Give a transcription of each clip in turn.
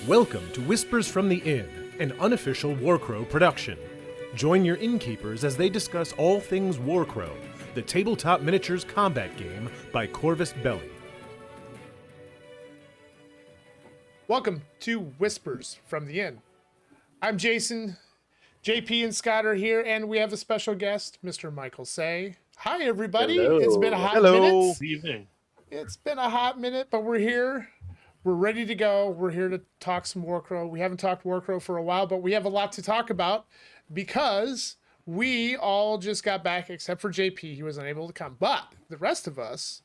Welcome to Whispers from the Inn, an unofficial Warcrow production. Join your Innkeepers as they discuss all things Warcrow, the tabletop miniatures combat game by Corvus Belli. Welcome to Whispers from the Inn. I'm Jason. JP and Scott are here, and we have a special guest, Mr. Michael Say. Hi, everybody. Hello. It's been a hot Hello. minute. Good evening. It's been a hot minute, but we're here. We're ready to go. We're here to talk some Warcrow. We haven't talked Warcrow for a while, but we have a lot to talk about because we all just got back, except for JP. He was unable to come. But the rest of us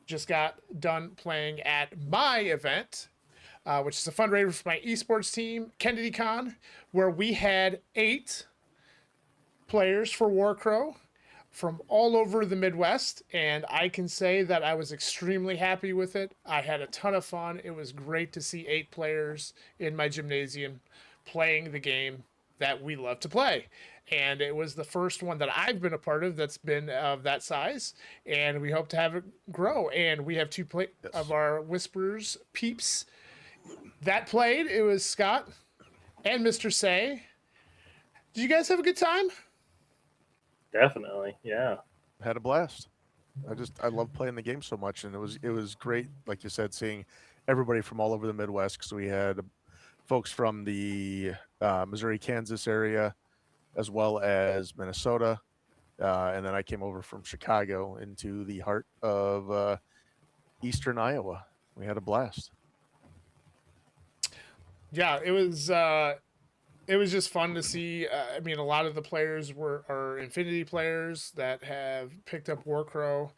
just got done playing at my event, which is a fundraiser for my esports team, KennedyCon, where we had 8 players for Warcrow from all over the Midwest, and I can say that I was extremely happy with it. I had a ton of fun. It was great to see 8 players in my gymnasium playing the game that we love to play. And it was the first one that I've been a part of that's been of that size, and we hope to have it grow. And we have 2 of our Whispers peeps that played. It was Scott and Mr. Say. Did you guys have a good time? Definitely, yeah. Had a blast. I love playing the game so much, and it was great, like you said, seeing everybody from all over the Midwest, because we had folks from the Missouri, Kansas area, as well as Minnesota, and then I came over from Chicago into the heart of eastern Iowa. We had a blast. Yeah, it was just fun to see. I mean, a lot of the players are Infinity players that have picked up Warcrow.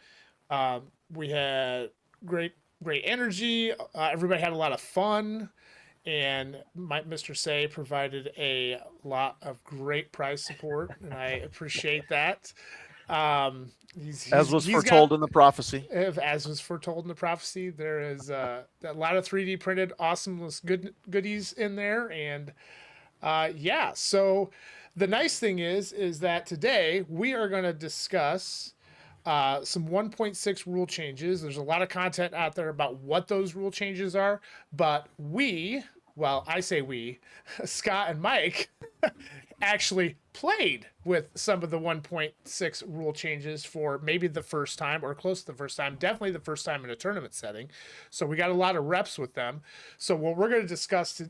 We had great energy. Everybody had a lot of fun, and Mr. Say provided a lot of great prize support, and I appreciate that. As was foretold in the prophecy. As was foretold in the prophecy, there is a lot of 3D printed awesomeness goodies in there, and yeah, so the nice thing is that today we are going to discuss some 1.6 rule changes. There's a lot of content out there about what those rule changes are, but I say we, Scott and Mike, actually played with some of the 1.6 rule changes for maybe the first time or close to the first time, definitely the first time in a tournament setting. So we got a lot of reps with them. So what we're going to discuss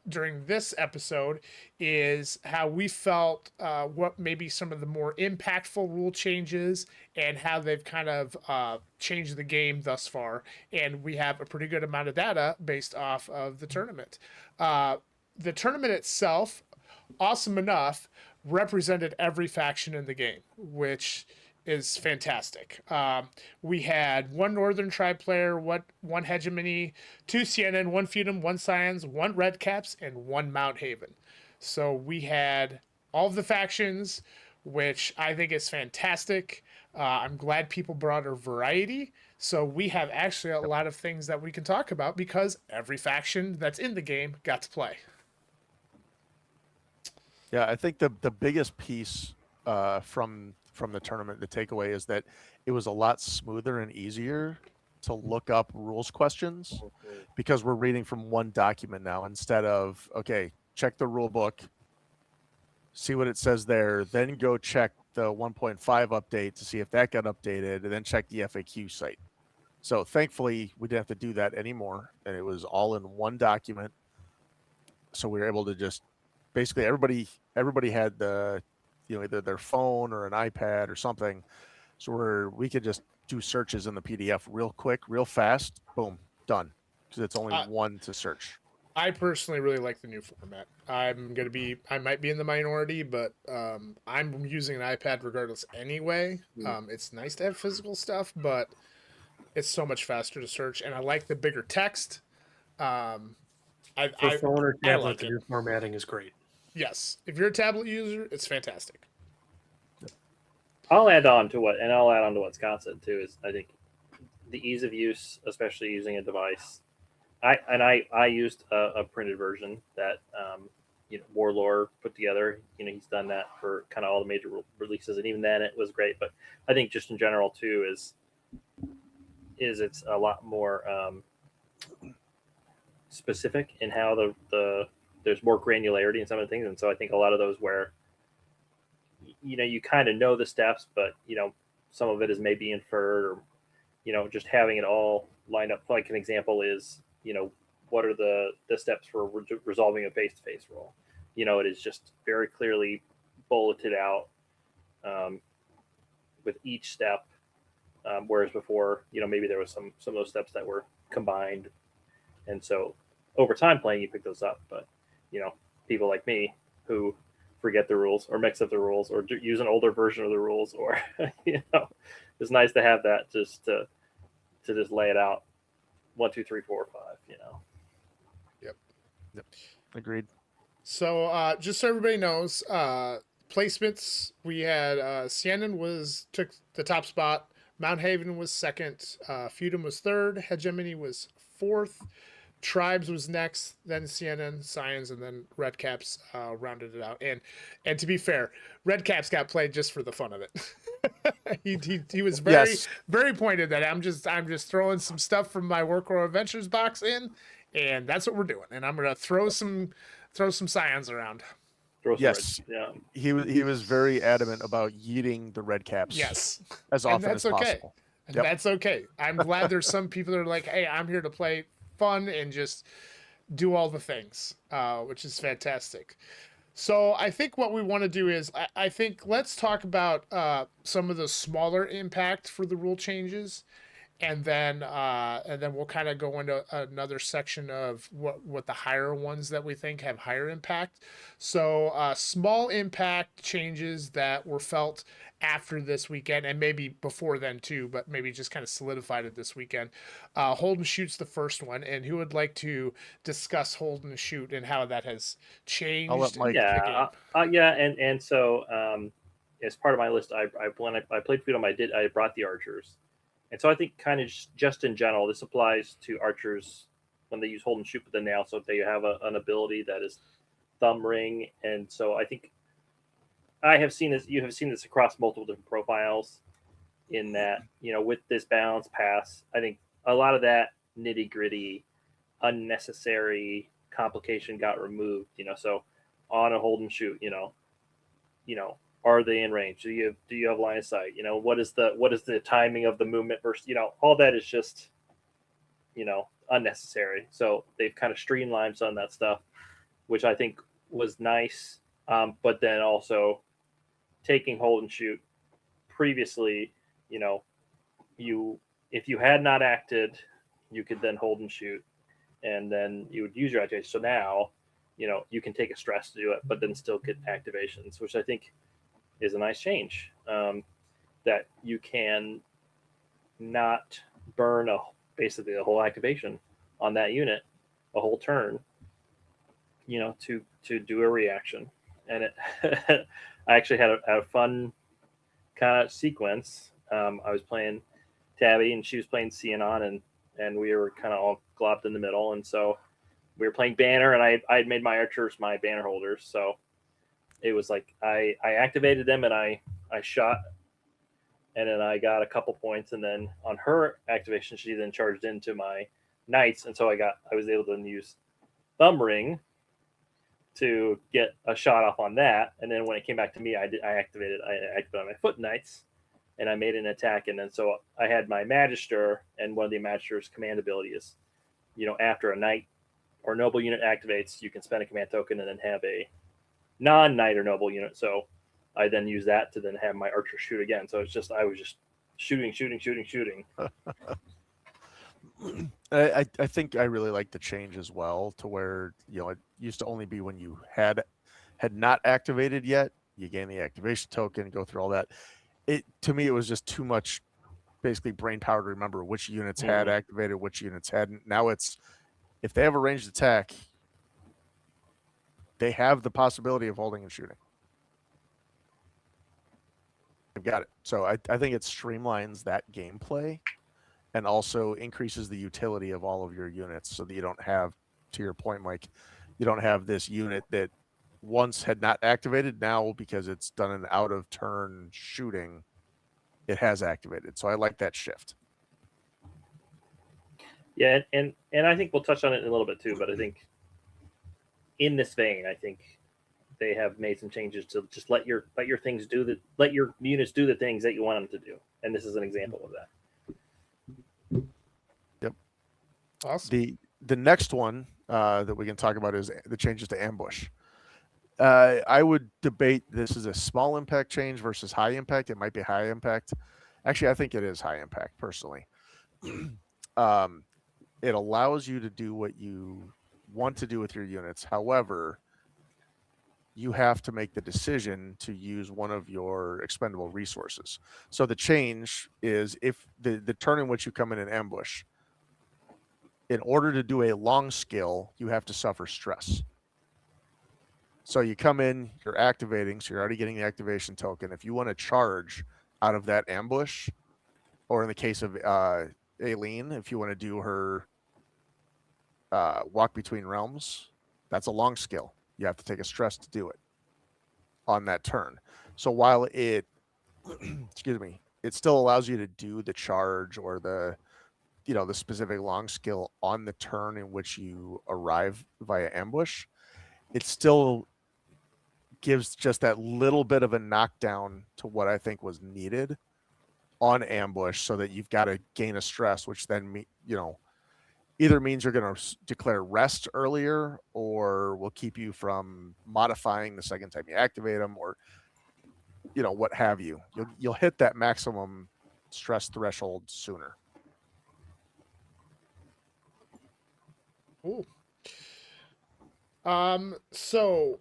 during this episode is how we felt, what maybe some of the more impactful rule changes and how they've kind of changed the game thus far. And we have a pretty good amount of data based off of the tournament. The tournament itself, awesome enough, represented every faction in the game, which is fantastic. We had 1 Northern Tribe player, 1 Hegemony, 2 CNN, 1 Feudum, 1 Scions, 1 Redcaps, and 1 Mount Haven. So we had all of the factions, which I think is fantastic. I'm glad people brought a variety. So we have actually a lot of things that we can talk about because every faction that's in the game got to play. Yeah, I think the biggest piece from the tournament, the takeaway, is that it was a lot smoother and easier to look up rules questions because we're reading from one document now instead of, okay, check the rule book, see what it says there, then go check the 1.5 update to see if that got updated, and then check the FAQ site. So thankfully, we didn't have to do that anymore, and it was all in one document. So we were able to just basically everybody had the, either their phone or an iPad or something, so we could just do searches in the PDF real quick, real fast, boom, done, because it's only one to search. I personally really like the new format. I might be in the minority, but I'm using an iPad regardless anyway. It's nice to have physical stuff, but it's so much faster to search, and I like the bigger text. For phone or tablet, your formatting is great. Yes, if you're a tablet user, it's fantastic. I'll add on to what Scott said too. Is I think the ease of use, especially using a device. I used a printed version that Warlord put together. He's done that for kind of all the major releases, and even then it was great. But I think just in general too is it's a lot more specific in how there's more granularity in some of the things, and so I think a lot of those where you kind of know the steps, but some of it is maybe inferred, or just having it all lined up. Like an example is what are the steps for resolving a face-to-face roll. It is just very clearly bulleted out with each step, whereas before maybe there was some of those steps that were combined, and so over time playing you pick those up. But people like me who forget the rules or mix up the rules or use an older version of the rules, or it's nice to have that just to just lay it out 1, 2, 3, 4, 5. Yep. Agreed. So just so everybody knows, placements, we had Siennan took the top spot, Mount Haven was second, Feudum was third, Hegemony was fourth, Tribes was next, then Siennan, Scions, and then Redcaps rounded it out. And to be fair, Redcaps got played just for the fun of it. he was very pointed that I'm just throwing some stuff from my Workrow Adventures box in, and that's what we're doing. And I'm gonna throw some Scions around. Yes, yeah. He was very adamant about yeeting the Redcaps. Yes, as often as possible. And that's okay. I'm glad there's some people that are like, hey, I'm here to play fun and just do all the things, which is fantastic. So I think what we want to do is I think let's talk about some of the smaller impact for the rule changes, and then we'll kind of go into another section of what the higher ones that we think have higher impact. So small impact changes that were felt after this weekend, and maybe before then too, but maybe just kind of solidified it this weekend. Hold and Shoot's the first one, and who would like to discuss Hold and Shoot and how that has changed? I'll let Mike. And so as part of my list, when I played Feudum, I brought the archers. And so I think kind of just in general, this applies to archers when they use Hold and Shoot, but then they also they have an ability that is Thumb Ring. And so I think I have seen this, you have seen this across multiple different profiles in that, with this balance pass, I think a lot of that nitty gritty, unnecessary complication got removed, so on a Hold and Shoot, are they in range? Do you have line of sight? What is the timing of the movement versus, all that is just, unnecessary. So they've kind of streamlined some of that stuff, which I think was nice. But then also taking Hold and Shoot previously, if you had not acted, you could then Hold and Shoot, and then you would use your activation. So now, you can take a stress to do it, but then still get activations, which I think is a nice change, that you can not burn basically a whole activation on that unit, a whole turn, to do a reaction. And it, I actually had a fun kind of sequence. I was playing Tabby and she was playing Cianon, and we were kind of all globbed in the middle. And so we were playing Banner, and I had made my archers my banner holders. So it was like I activated them and I shot, and then I got a couple points, and then on her activation she then charged into my knights, and so I was able to use Thumb Ring to get a shot off on that. And then when it came back to me, I activated my foot knights, and I made an attack. And then so I had my Magister, and one of the Magister's command ability is, after a knight or noble unit activates, you can spend a command token and then have a non-knight or noble unit. So I then use that to then have my archer shoot again. So it's just I was just shooting. I think I really like the change as well, to where it used to only be when you had not activated yet, you gain the activation token, go through all that. To me it was just too much, basically brain power to remember which units had activated, which units hadn't. Now it's, if they have a ranged attack, they have the possibility of holding and shooting. I've got it. So I think it streamlines that gameplay and also increases the utility of all of your units, so that you don't have, to your point, Mike, you don't have this unit that once had not activated. Now, because it's done an out of turn shooting, it has activated. So I like that shift. Yeah, and I think we'll touch on it in a little bit too, but I think in this vein, I think they have made some changes to just let your things let your units do the things that you want them to do. And this is an example of that. Yep. Awesome. The next one that we can talk about is the changes to ambush. I would debate this is a small impact change versus high impact. It might be high impact. Actually, I think it is high impact personally. It allows you to do what you want to do with your units. However, you have to make the decision to use one of your expendable resources. So the change is if the turn in which you come in an ambush, in order to do a long skill, you have to suffer stress. So you come in, you're activating, so you're already getting the activation token. If you want to charge out of that ambush, or in the case of Aileen, if you want to do her walk between realms, that's a long skill. You have to take a stress to do it on that turn. So while it, excuse me, it still allows you to do the charge or the specific long skill on the turn in which you arrive via ambush, it still gives just that little bit of a knockdown to what I think was needed on ambush, so that you've got to gain a stress, which then either means you're going to declare rest earlier, or will keep you from modifying the second time you activate them, or what have you. You'll hit that maximum stress threshold sooner. Ooh. So,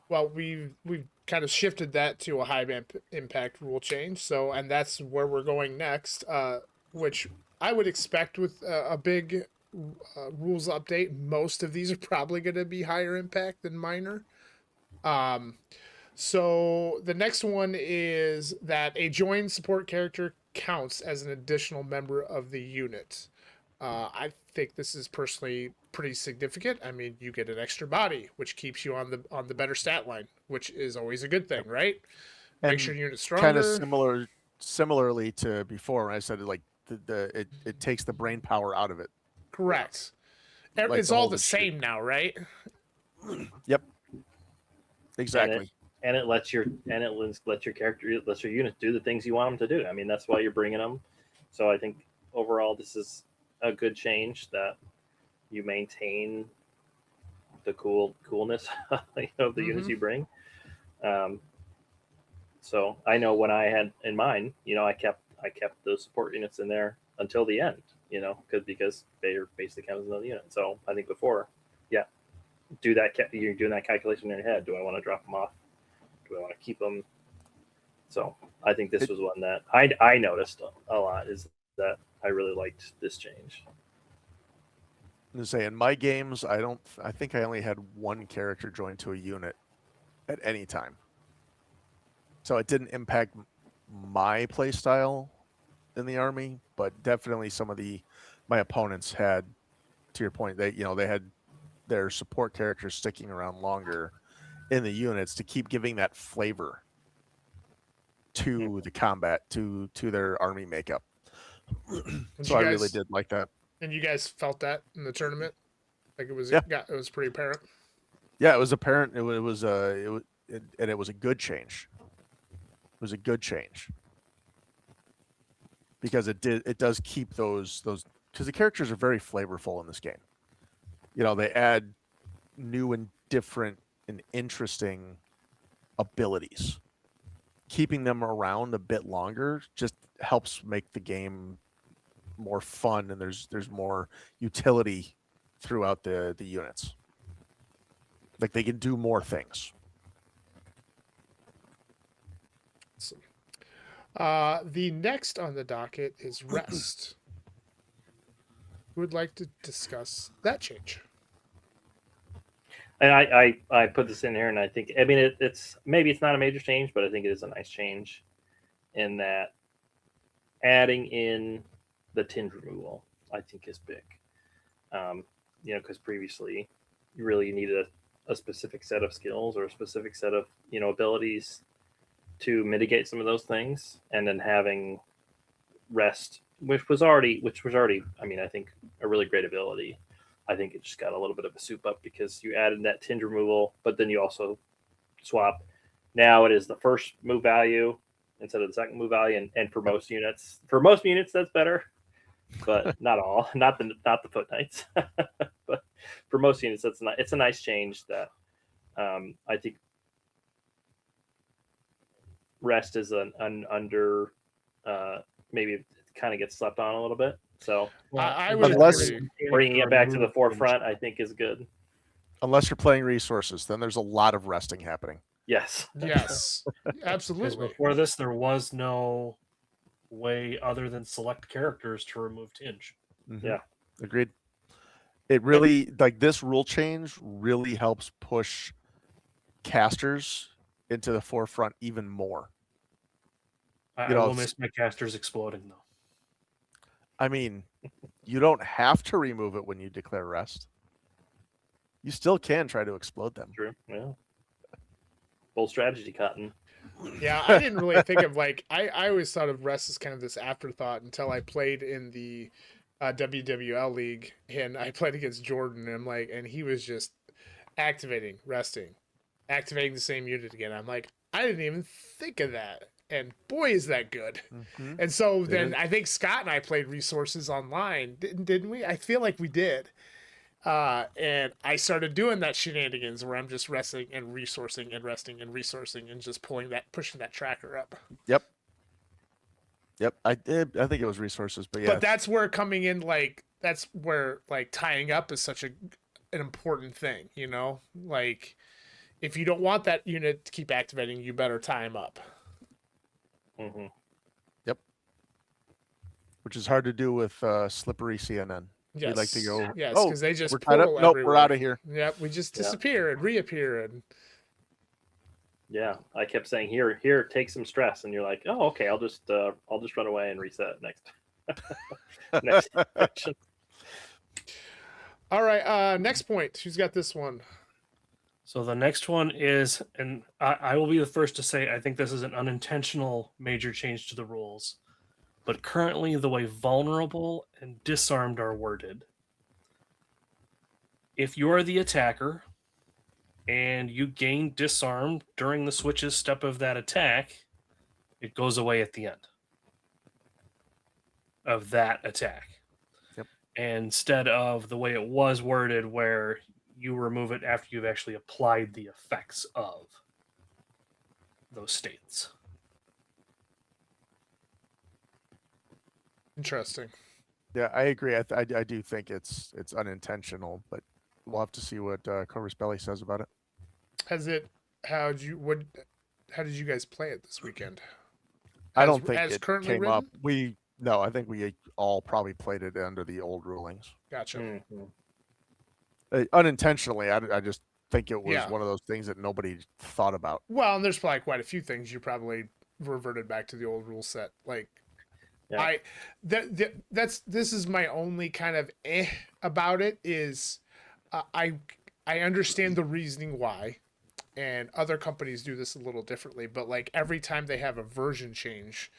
well, we've kind of shifted that to a high impact rule change. So, and that's where we're going next, which I would expect with a big rules update. Most of these are probably going to be higher impact than minor. So the next one is that a joined support character counts as an additional member of the unit. I think this is personally pretty significant. I mean, you get an extra body, which keeps you on the better stat line, which is always a good thing, right? And Makes your unit kind of stronger. similarly to before when I said like it takes the brain power out of it. Correct. Like It's the all hold the and shoot. same now, right? Yep. Exactly. And it lets your unit do the things you want them to do. I mean, that's why you're bringing them. So I think overall this is a good change, that you maintain the coolness of the units you bring. So I know when I had in mind, I kept those support units in there until the end, because they are basically counted as another unit. So I think before, yeah, you're doing that calculation in your head. Do I want to drop them off? Do I want to keep them? So I think this was one that I noticed a lot, is that I really liked this change. To say in my games, I think I only had one character joined to a unit at any time, so it didn't impact my play style in the army, but definitely some of my opponents had, to your point, they had their support characters sticking around longer in the units to keep giving that flavor to the combat, to their army makeup. So I really did like that. And you guys felt that in the tournament? Like it was it was pretty apparent. Yeah, it was apparent. It was and it was a good change. It was a good change because it does keep those because the characters are very flavorful in this game. They add new and different and interesting abilities. Keeping them around a bit longer just helps make the game more fun, and there's more utility throughout the units. Like they can do more things. The next on the docket is rest. Who would like to discuss that change? And I put this in here, and I think, I mean, it's maybe it's not a major change, but I think it is a nice change in that adding in the tinge removal, I think, is big. Because previously you needed a specific set of skills or a specific set of abilities to mitigate some of those things, and then having rest, which was already I mean, I think a really great ability. I think it just got a little bit of a soup up because you added that tinge removal, but then you also swap. Now it is the first move value instead of the second move value, and for most units that's better, but not all, not the foot knights. But for most units, it's a nice change that I think rest is an under maybe it kind of gets slept on a little bit. So I would Unless- agree. bringing it back to the forefront, I think is good. Unless you're playing resources, then there's a lot of resting happening. Yes. Yes, Because absolutely. before this, there was no way other than select characters to remove tinge. Mhm. Yeah. Agreed. It really, like, this rule change really helps push casters into the forefront even more. I You know, will miss my casters exploding though. I mean, you don't have to remove it when you declare rest. You still can try to explode them. True. Yeah. Bold strategy, Cotton. Yeah, I didn't really think of I always thought of rest as kind of this afterthought until I played in the WWL league and I played against Jordan and he was just activating the same unit again. I'm like, I didn't even think of that, and boy is that good. Mhm. And so then is. I think Scott and I played resources online, didn't we? I feel like we did. And I started doing that shenanigans where I'm just resting and resourcing and resting and resourcing and just pushing that tracker up. Yep. I did. I think it was resources, but yeah. But that's where coming in, that's where tying up is such an important thing, Like, if you don't want that unit to keep activating, you better tie him up. Mm-hmm. Which is hard to do with slippery CNN. Yes. We'd like to go. Yes, Oh, because they just we're tied up. portal Nope, we're everywhere. out of here. Yep, we just Yeah. disappear and reappear and Yeah, I kept saying here, take some stress, and you're like, oh, okay, I'll just run away and reset next section. All right, next point. Who's got this one? So the next one is, and I will be the first to say, I think this is an unintentional major change to the rules. But currently, the way vulnerable and disarmed are worded, if you are the attacker and you gain disarmed during the switch's step of that attack, it goes away at the end of that attack. Yep. Instead of the way it was worded, where you remove it after you've actually applied the effects of those states. Interesting. Yeah, I agree. I do think it's unintentional, but we'll have to see what Corvus Belli says about it. How did you guys play it this weekend? I don't think as it currently came up. written? No, I think we all probably played it under the old rulings. Gotcha. Mm-hmm. Unintentionally, I just think it was Yeah. one of those things that nobody thought about. Well, and there's probably quite a few things you probably reverted back to the old rule set. Yeah. This is my only kind of about it is I understand the reasoning why, and other companies do this a little differently, but every time they have a version change,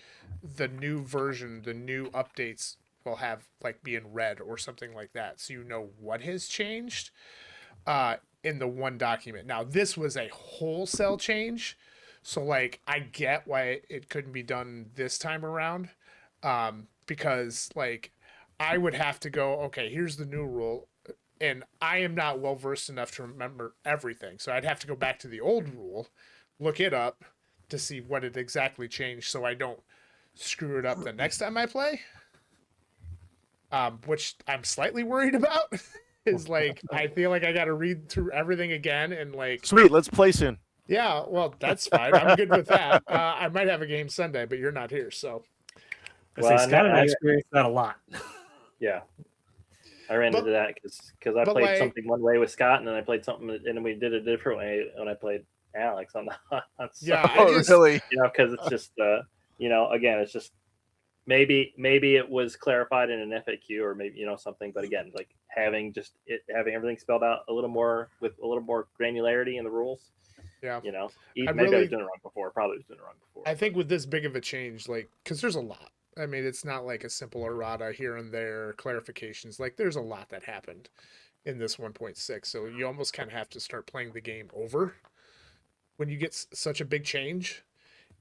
the new version, the new updates will have be in red or something like that, so you know what has changed in the one document. Now this was a wholesale change, so I get why it couldn't be done this time around. Because I would have to go, okay, here's the new rule, and I am not well versed enough to remember everything. So I'd have to go back to the old rule, look it up to see what it exactly changed so I don't screw it up the next time I play. Which I'm slightly worried about is I feel like I got to read through everything again and Sweet, let's play soon. yeah, well, that's fine. I'm good with that. I might have a game Sunday, but you're not here, so. Well, Scott and I I- experienced that a lot. Yeah, I ran into that because I but played something one way with Scott, and then I played something, and then we did it a different way when I played Alex on the hunt. So, Yeah, Oh, really? because it's just again, it's just maybe it was clarified in an FAQ or maybe something. But again, like having everything spelled out a little more with a little more granularity in the rules. Yeah. Maybe I really, was doing it wrong before. Probably was doing it wrong before. I think with this big of a change, like, because there's a lot. I mean, it's not like a simple errata here and there, clarifications. Like, there's a lot that happened in this 1.6. So you almost kind of have to start playing the game over when you get such a big change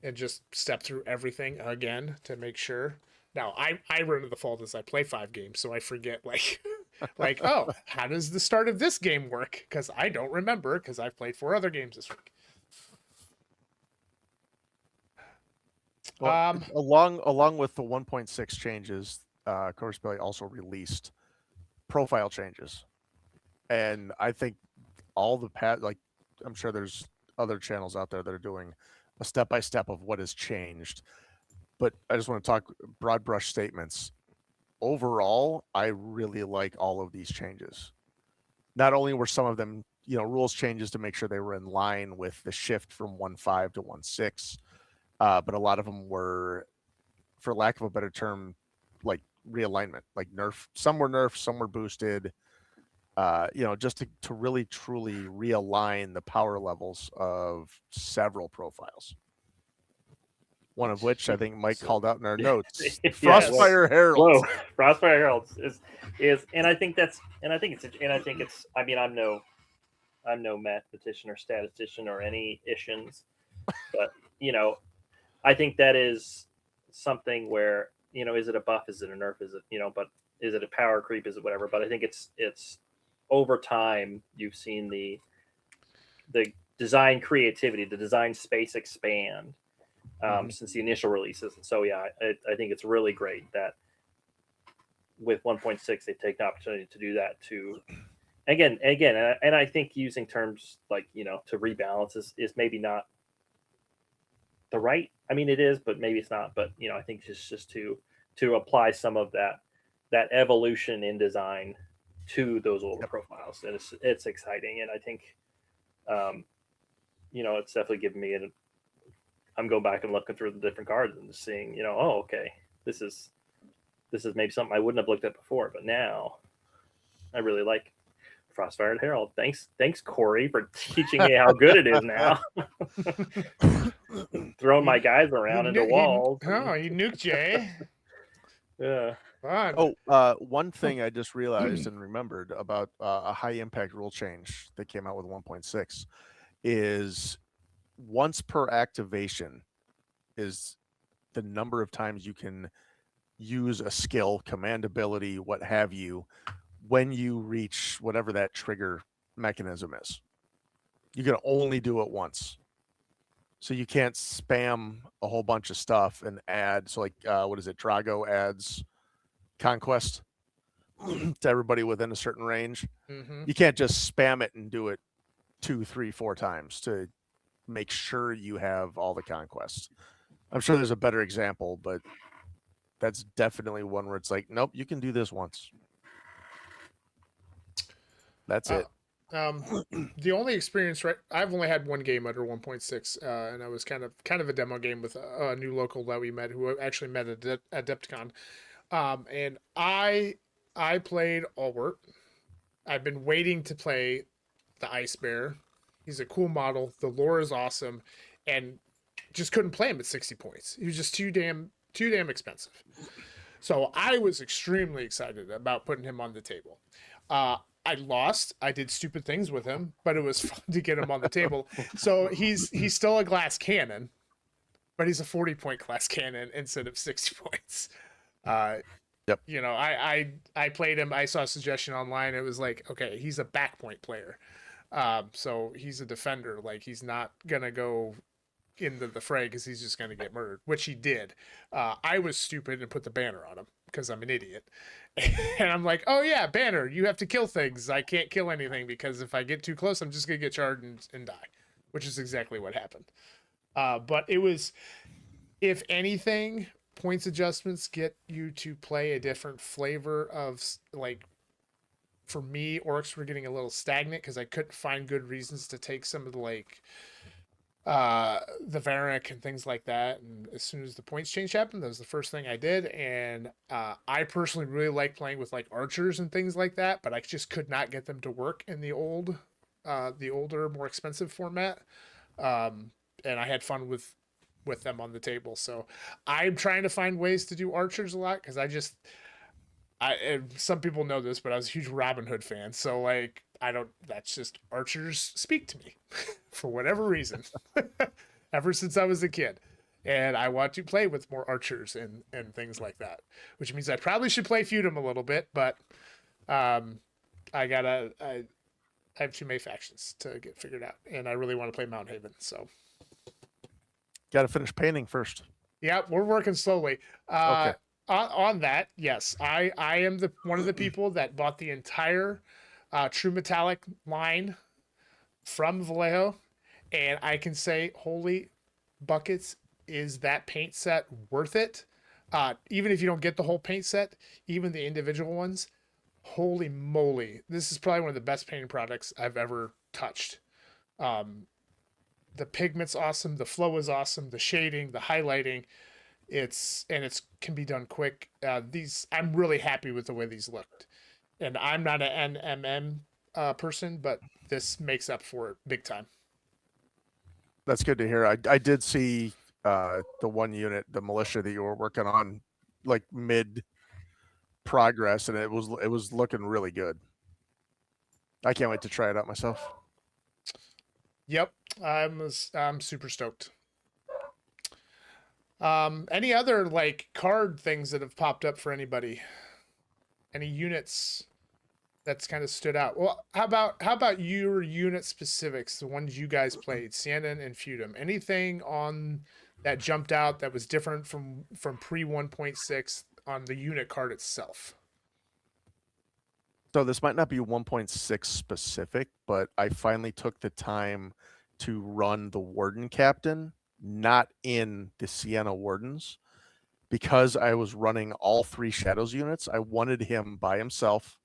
and just step through everything again to make sure. Now, I run into the fault as I play 5 games, so I forget, like, like, oh, how does the start of this game work? Because I don't remember, because I've played 4 other games this week. Well, along with the 1.6 changes, Corvus Belli also released profile changes, and I think all the like I'm sure there's other channels out there that are doing a step by step of what has changed, but I just want to talk broad brush statements. Overall, I really like all of these changes. Not only were some of them, rules changes to make sure they were in line with the shift from 1.5 to 1.6. But a lot of them were, for lack of a better term, like realignment, like nerf. Some were nerfed, some were boosted. Just to really truly realign the power levels of several profiles. One of which I think Mike called out in our notes. Frostfire Heralds. Whoa, Frostfire Heralds is, and I think it's. I mean, I'm no mathematician or statistician or any issues, but I think that is something where, is it a buff? Is it a nerf? Is it, but is it a power creep? Is it whatever? But I think it's over time, you've seen the design creativity, the design space expand since the initial releases. And so, yeah, I think it's really great that with 1.6, they take the opportunity to do that to, again, and I think using terms like, to rebalance is maybe not the right. I mean, it is, but maybe it's not. But I think just to apply some of that evolution in design to those older profiles, and it's exciting. And I think, it's definitely given me I'm going back and looking through the different cards and just seeing, oh, okay, this is maybe something I wouldn't have looked at before, but now I really like Frostfire Herald. Thanks, Corey, for teaching me how good it is now. Throwing my guys around into walls. He nuked you. Yeah. Fun. One thing I just realized and remembered about a high impact rule change that came out with 1.6 is once per activation is the number of times you can use a skill, command ability, what have you, when you reach whatever that trigger mechanism is. You can only do it once. So you can't spam a whole bunch of stuff and add. So like, what is it? Drago adds Conquest to everybody within a certain range. Mm-hmm. You can't just spam it and do it 2, 3, 4 times to make sure you have all the conquests. I'm sure there's a better example, but that's definitely one where it's like, nope, you can do this once. That's it. The only experience, right? I've only had one game under 1.6, and I was kind of a demo game with a new local that we met, who actually met at Adepticon. And I played Allwart. I've been waiting to play the Ice Bear. He's a cool model. The lore is awesome, and just couldn't play him at 60 points. He was just too damn expensive. So I was extremely excited about putting him on the table. I lost. I did stupid things with him, but it was fun to get him on the table. So he's still a glass cannon, but he's a 40-point glass cannon instead of 60 points. Yep. I played him. I saw a suggestion online. It was like, okay, he's a backpoint player. So he's a defender. Like, he's not going to go into the fray because he's just going to get murdered, which he did. I was stupid and put the banner on him because I'm an idiot. And I'm like, oh yeah, banner, you have to kill things. I can't kill anything because if I get too close, I'm just going to get charged and die, which is exactly what happened. But it was, if anything, points adjustments get you to play a different flavor of, like, for me, orcs were getting a little stagnant because I couldn't find good reasons to take some of the, like, the Varric and things like that. And as soon as the points change happened, that was the first thing I did. And I personally really like playing with like archers and things like that, but I just could not get them to work in the older, more expensive format. And I had fun with them on the table. So I'm trying to find ways to do archers a lot because and some people know this, but I was a huge Robin Hood fan. So like that's just archers speak to me for whatever reason ever since I was a kid. And I want to play with more archers and things like that, which means I probably should play Feudum a little bit, but I have too many factions to get figured out, and I really want to play Mount Haven. So, Got to finish painting first. yeah, we're working slowly. Okay. On that, yes, I am one of the people that bought the entire True Metallic line from Vallejo, and I can say, holy buckets, is that paint set worth it? Even if you don't get the whole paint set, even the individual ones, holy moly, this is probably one of the best painting products I've ever touched. The pigment's awesome, the flow is awesome, the shading, the highlighting, it's can be done quick. I'm really happy with the way these looked, and I'm not an NMM person, but this makes up for it big time. That's good to hear. I did see the one unit, the militia that you were working on, like mid progress, and it was looking really good. I can't wait to try it out myself. Yep, I'm super stoked. Any other like card things that have popped up for anybody? Any units that's kind of stood out? Well, how about your unit specifics, the ones you guys played, Sienna and Feudum? Anything on that jumped out that was different from pre 1.6 on the unit card itself? So this might not be 1.6 specific, but I finally took the time to run the Warden Captain, not in the Sienna Wardens, because I was running all 3 Shadows units. I wanted him by himself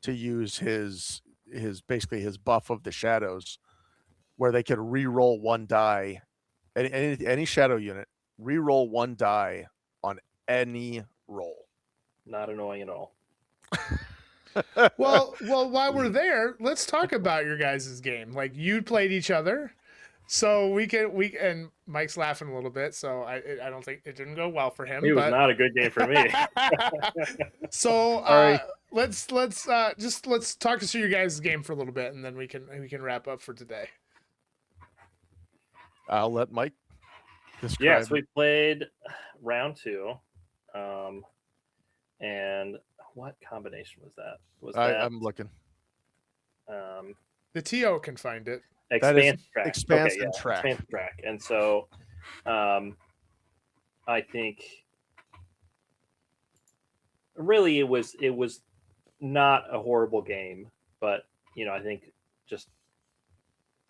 to use his basically his buff of the Shadows, where they could re-roll 1 die. Any Shadow unit, re-roll 1 die on any roll. Not annoying at all. Well, while we're there, let's talk about your guys' game. Like, you played each other, so and Mike's laughing a little bit, so I don't think it didn't go well for him. It was not a good game for me. So Sorry. let's talk us through your guys' game for a little bit, and then we can wrap up for today. I'll let Mike describe. Yes, we played round 2, and what combination was that? I'm looking. The TO can find it. Expanse track. Expanse track. Expanse track. And so I think really it was not a horrible game, but I think just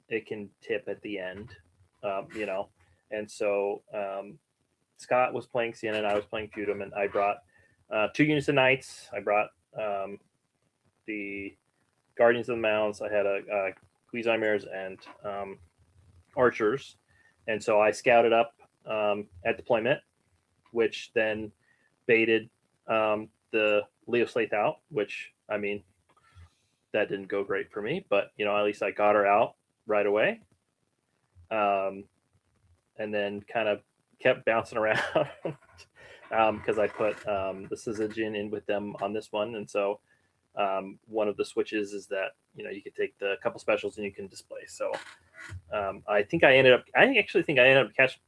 it can tip at the end, and so Scott was playing Sienna and I was playing Feudum, and I brought 2 units of knights. I brought the Guardians of the Mounds. I had a Guizheimer's and archers, and so I scouted up at deployment, which then baited the Leo Slaith out, which that didn't go great for me, but at least I got her out right away, and then kind of kept bouncing around because I put the Syzygian in with them on this one, and so one of the switches is that you can take the couple specials and you can display. So I actually think I ended up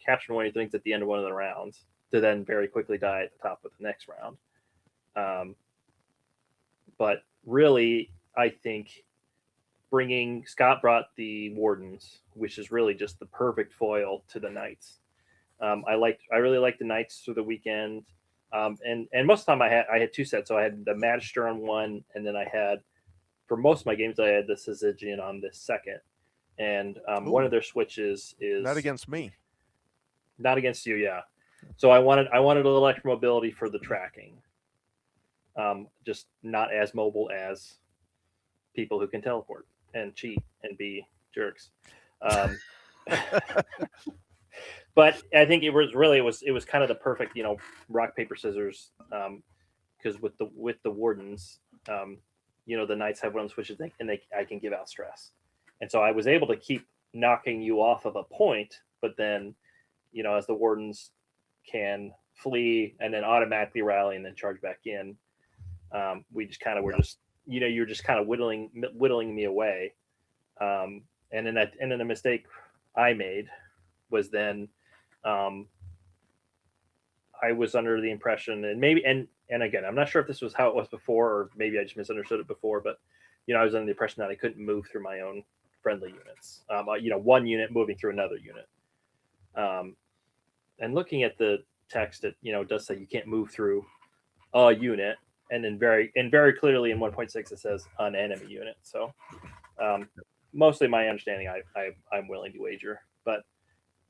capturing one of the things at the end of one of the rounds to then very quickly die at the top of the next round. But really, I think Scott brought the Wardens, which is really just the perfect foil to the Knights. I really liked the Knights through the weekend. And most of the time I had 2 sets. So I had the Magister on one, and then for most of my games, I had the Syzygian on this second. And one of their switches is not against me. Not against you, yeah. So I wanted a little extra mobility for the tracking. Just not as mobile as people who can teleport and cheat and be jerks. But I think it was kind of the perfect, rock paper scissors, because with the wardens, the knights have one of the switches, and I can give out stress, and so I was able to keep knocking you off of a point, but then, as the wardens can flee and then automatically rally and then charge back in, we just kind of were just, you're just kind of whittling me away, and then the mistake I made was then. I was under the impression, and maybe, and again, I'm not sure if this was how it was before, or maybe I just misunderstood it before, but I was under the impression that I couldn't move through my own friendly units. One unit moving through another unit. And looking at the text, it does say you can't move through a unit, and then very clearly in 1.6 it says an enemy unit. So mostly my understanding, I'm willing to wager, but.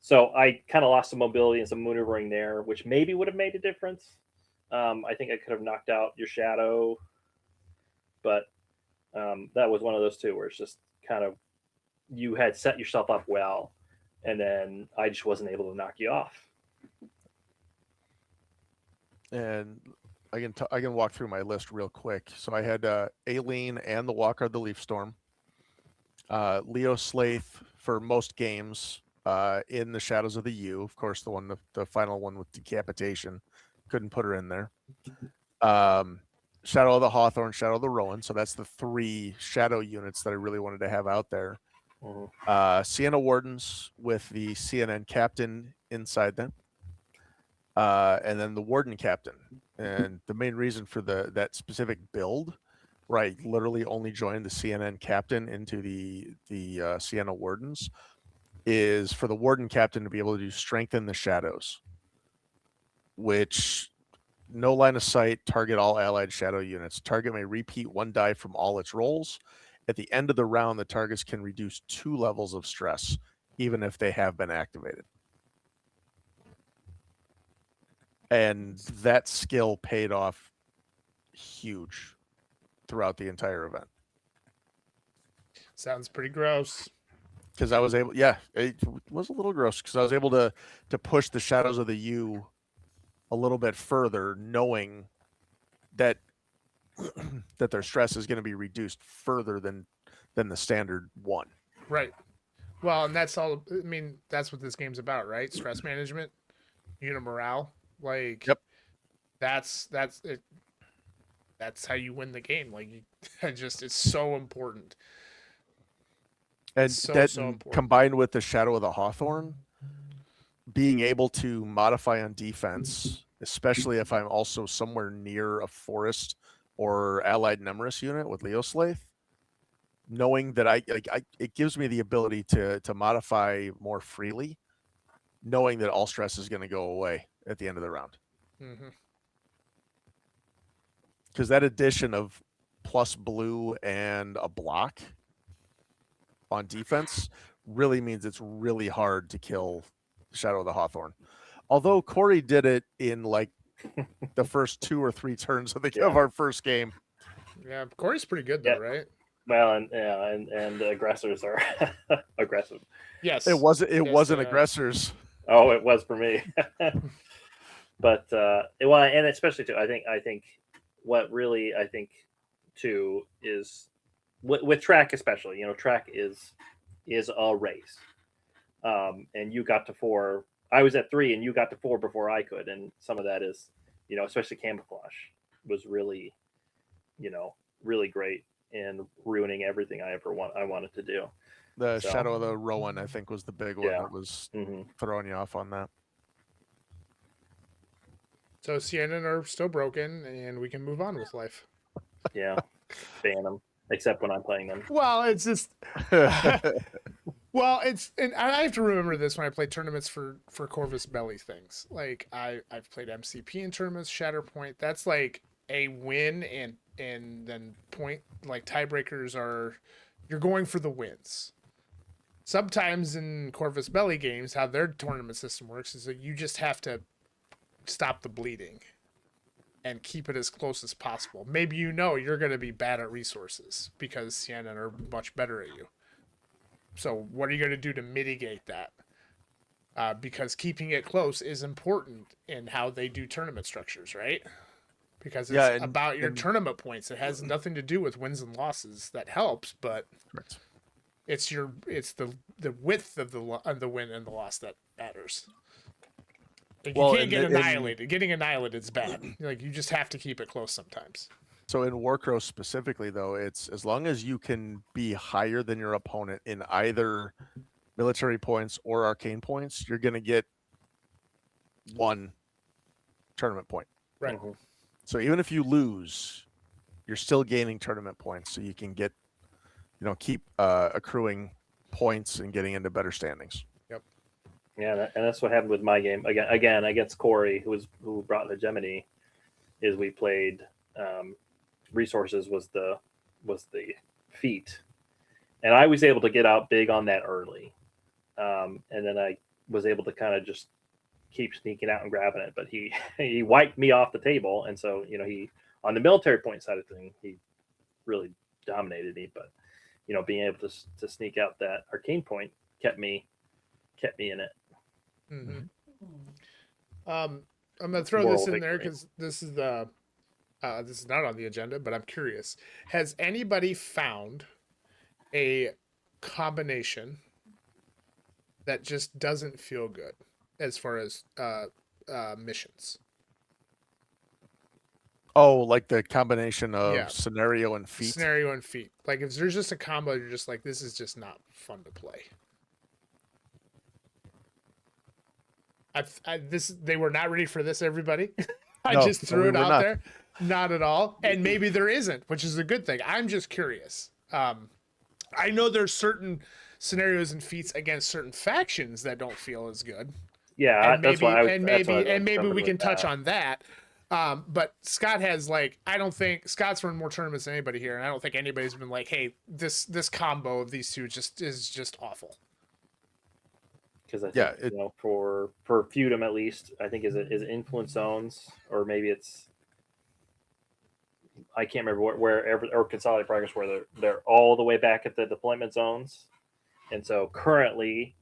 So I kind of lost some mobility and some maneuvering there, which maybe would have made a difference. I think I could have knocked out your shadow, but that was one of those two where it's just kind of, you had set yourself up well, and then I just wasn't able to knock you off. And I can walk through my list real quick. So I had Aileen and the Walker of the Leaf Storm, Leo Slaith for most games. In the Shadows of the U, of course, the final one with decapitation, couldn't put her in there. Shadow of the Hawthorne, Shadow of the Rowan. So that's the 3 shadow units that I really wanted to have out there. Sienna Wardens with the CNN captain inside them, and then the Warden captain. And the main reason for that specific build, where I literally only joined the CNN captain into the Sienna Wardens, is for the Warden captain to be able to do Strengthen the Shadows, which no line of sight, target all allied shadow units. Target may repeat 1 die from all its rolls. At the end of the round, the targets can reduce 2 levels of stress, even if they have been activated. And that skill paid off huge throughout the entire event. Sounds pretty gross. Because I was able, it was a little gross because I was able to push the Shadows of the U a little bit further, knowing that that their stress is going to be reduced further than the standard 1. Right. Well, and that's all. I mean, that's what this game's about, right? Stress management, unit morale. Like, yep. That's it. That's how you win the game. Like, it's so important. And so important. Combined with the Shadow of the Hawthorne, being able to modify on defense, especially if I'm also somewhere near a forest or allied Nemeris unit with Leo Slaith, knowing that it gives me the ability to modify more freely, knowing that all stress is going to go away at the end of the round. Because that addition of plus blue and a block on defense really means it's really hard to kill Shadow of the Hawthorne. Although Corey did it in like the first 2 or 3 turns of our first game. Yeah, Corey's pretty good though, right? Well, and the aggressors are aggressive. Yes, it wasn't aggressors. Oh, it was for me. But and especially too, I think what really too is with track especially, track is a race, and you got to 4. I was at 3 and you got to 4 before I could, and some of that is, especially camouflage was really, really great in ruining everything I wanted to do. The Shadow of the Rowan, I think, was the big one that was throwing you off on that. So Sienna are still broken, and we can move on with life. Yeah, ban them, except when I'm playing them. Well, it's just... Well, and I have to remember this when I play tournaments for Corvus Belly things. Like I've played MCP in tournaments, Shatterpoint. That's like a win, and then point, like tiebreakers are, you're going for the wins. Sometimes in Corvus Belly games, how their tournament system works is that you just have to stop the bleeding and keep it as close as possible. Maybe you're going to be bad at resources because Sienna are much better at you. So what are you going to do to mitigate that? Because keeping it close is important in how they do tournament structures, right? Because it's Yeah, about your tournament points. It has nothing to do with wins and losses. That helps, but correct. it's the width of the win and the loss that matters. Like, Well, you can't get in- annihilated. Getting annihilated is bad. Like, you just have to keep it close sometimes. So in Warcrow specifically, though, it's as long as you can be higher than your opponent in either military points or arcane points, you're going to get one tournament point. Right. Mhm. So even if you lose, you're still gaining tournament points, so you can get, keep accruing points and getting into better standings. Yeah, and that's what happened with my game again against Corey, who brought the hegemony. Is we played resources was the feat, and I was able to get out big on that early, and then I was able to kind of just keep sneaking out and grabbing it. But he wiped me off the table, and so he on the military point side of things he really dominated me. But being able to sneak out that arcane point kept me in it. Mm-hmm. I'm gonna throw Moral this in there victory. because this is not on the agenda, but I'm curious. Has anybody found a combination that just doesn't feel good as far as missions? Oh, like the combination of Yeah. scenario and feat. Scenario and feat. Like, if there's just a combo, you're just like, this is just not fun to play. They were not ready for this, everybody. I No, just no, threw we it were out not. there. Not at all. And maybe there isn't, which is a good thing. I'm just curious. I know there's certain scenarios and feats against certain factions that don't feel as good. Yeah, And that's maybe why I was maybe we jumping can with touch that. on that. But Scott has, like, I don't think Scott's run more tournaments than anybody here, and I don't think anybody's been like, hey, this combo of these two is just awful. Because I think Yeah, for Feudum at least, I think is influence zones, or maybe it's I can't remember wherever or consolidated progress where they're all the way back at the deployment zones, and so currently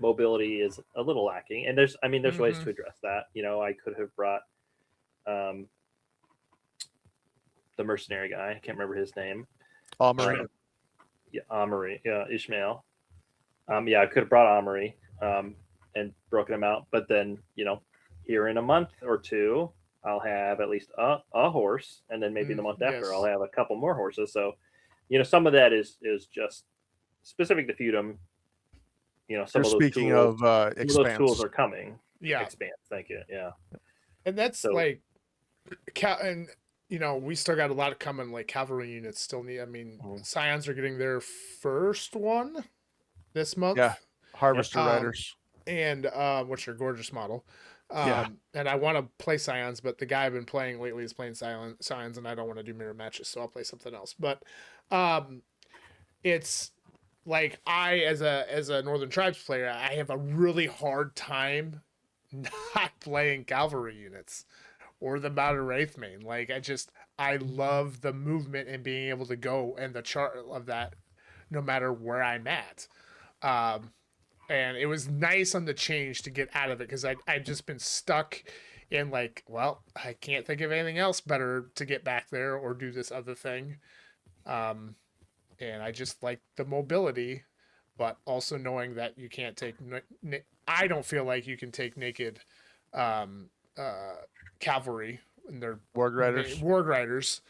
mobility is a little lacking, and there's ways to address that. I could have brought the mercenary guy. I can't remember his name. Armory. Yeah, Amory. Yeah, Ishmael. Yeah, I could have brought Amory and broken him out, but then here in a month or two, I'll have at least a horse, and then maybe the month after, yes. I'll have a couple more horses. So, some of that is just specific to Feudum. Some You're of those speaking tools, of some of those tools expanse. are coming. Yeah. Expanse. Thank you. Yeah. And that's So- like, and we still got a lot of coming. Like, cavalry units still need. I mean, Mhm. Scions are getting their first one this month. Yeah. Harvester Um, Riders. And which are gorgeous model. Yeah. And I want to play Scions, but the guy I've been playing lately is playing Scions, and I don't want to do mirror matches, so I'll play something else. But it's like, I, as a Northern Tribes player, I have a really hard time not playing cavalry units or the Mounted Wraithmane. Like, I love the movement and being able to go and the chart of that no matter where I'm at. And it was nice on the change to get out of it, because I'd just been stuck in, like, well, I can't think of anything else better to get back there or do this other thing. And I just like the mobility, but also knowing that you can't take. I don't feel like you can take naked cavalry and their Warg Riders. Warg Riders,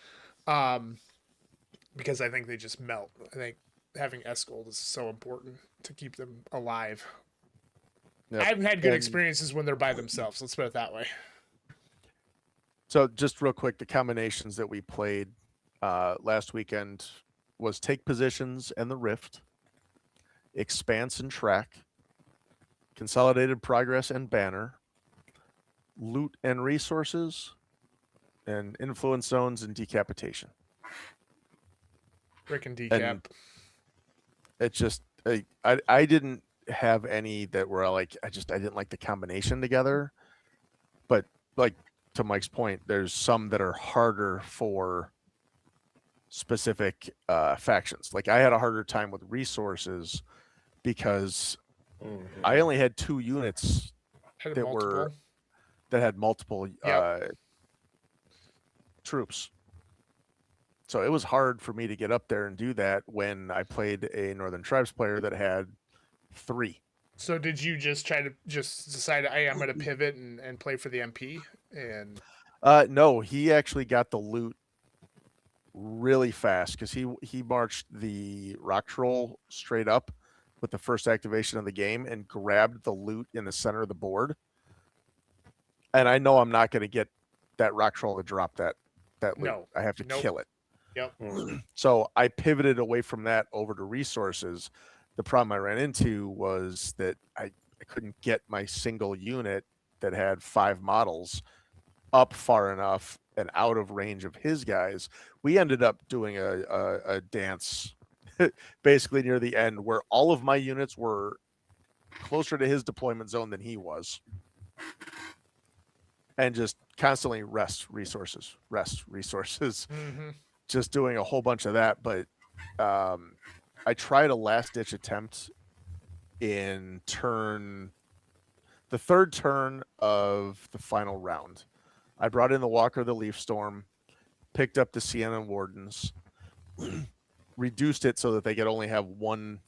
because I think they just melt. I think having Escold is so important to keep them alive. Yep. I haven't had good And- experiences when they're by themselves. Let's put it that way. So just real quick, the combinations that we played last weekend was Take Positions and the Rift, Expanse and Track, Consolidated Progress and Banner, Loot and Resources, and Influence Zones and Decapitation. Rick and Decap. And it's just I didn't have any that were like I didn't like the combination together, but like to Mike's point, there's some that are harder for specific factions. Like, I had a harder time with resources because Mhm. I only had 2 units Had that multiple. were that had multiple Yep. troops. So it was hard for me to get up there and do that when I played a Northern Tribes player that had 3. So did you just try to just decide, hey, I'm going to pivot and play for the MP? And No, he actually got the loot really fast because he marched the rock troll straight up with the first activation of the game and grabbed the loot in the center of the board. And I know I'm not going to get that rock troll to drop that loot. No. I have to Nope. kill it. Yep. Mhm. So I pivoted away from that over to resources. The problem I ran into was that I couldn't get my single unit that had 5 models up far enough and out of range of his guys. We ended up doing a dance basically near the end where all of my units were closer to his deployment zone than he was. And just constantly rest resources, Mm-hmm. just doing a whole bunch of that. But I tried a last ditch attempt in the 3rd turn of the final round. I brought in the Walker of the Leaf Storm, picked up the Sienna Wardens, reduced it so that they could only have one,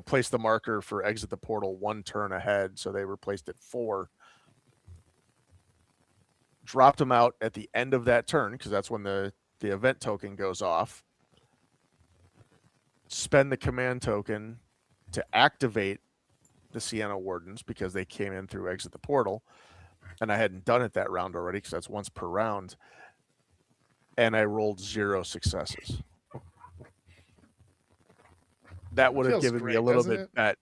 place the marker for exit the portal 1 turn ahead. So they replaced it 4. Dropped them out at the end of that turn because that's when the event token goes off. Spend the command token to activate the Sienna Wardens because they came in through exit the portal. And I hadn't done it that round already because that's once per round. And I rolled 0 successes. That would have Feels given me great, a little doesn't bit it? bet.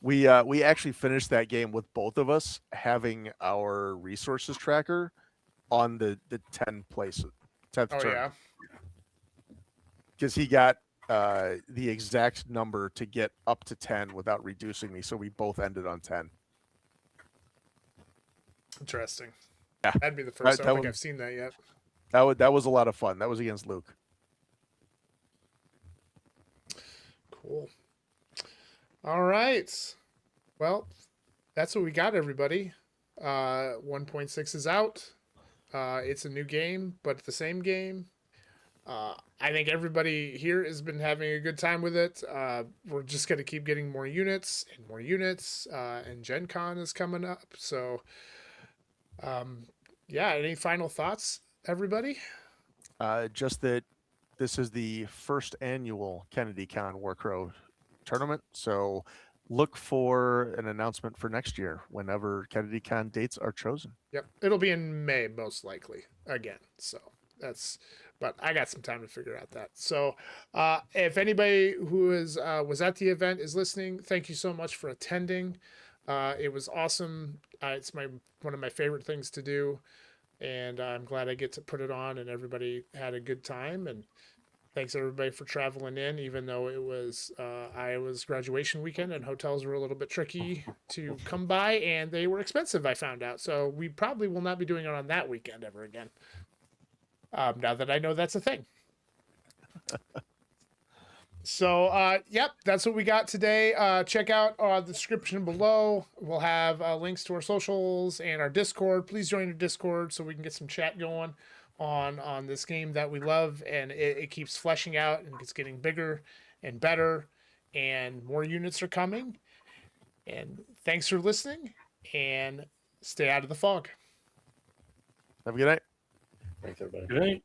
We actually finished that game with both of us having our resources tracker on the 10th Oh, turn. yeah. Because he got the exact number to get up to 10 without reducing me. So we both ended on 10. Interesting. Yeah. That'd be the first. I That don't think one- I've seen that yet. That was a lot of fun. That was against Luke. Cool. All right. Well, that's what we got, everybody. 1.6 is out. It's a new game, but the same game. I think everybody here has been having a good time with it. We're just going to keep getting more units and more units. And Gen Con is coming up. So, yeah, any final thoughts, everybody? Just that this is the first annual KennedyCon Warcrow tournament. So look for an announcement for next year whenever KennedyCon dates are chosen. Yep. It'll be in May, most likely, again. So but I got some time to figure out that. So if anybody who was at the event is listening, thank you so much for attending. It was awesome. It's one of my favorite things to do. And I'm glad I get to put it on and everybody had a good time. And thanks everybody for traveling in, even though it was Iowa's graduation weekend and hotels were a little bit tricky to come by and they were expensive, I found out. So we probably will not be doing it on that weekend ever again. Now that I know that's a thing. So, yep, that's what we got today. Check out the description below. We'll have links to our socials and our Discord. Please join our Discord so we can get some chat going on this game that we love, and it keeps fleshing out and it's getting bigger and better, and more units are coming. And thanks for listening, and stay out of the fog. Have a good night. Thanks, everybody. Good night.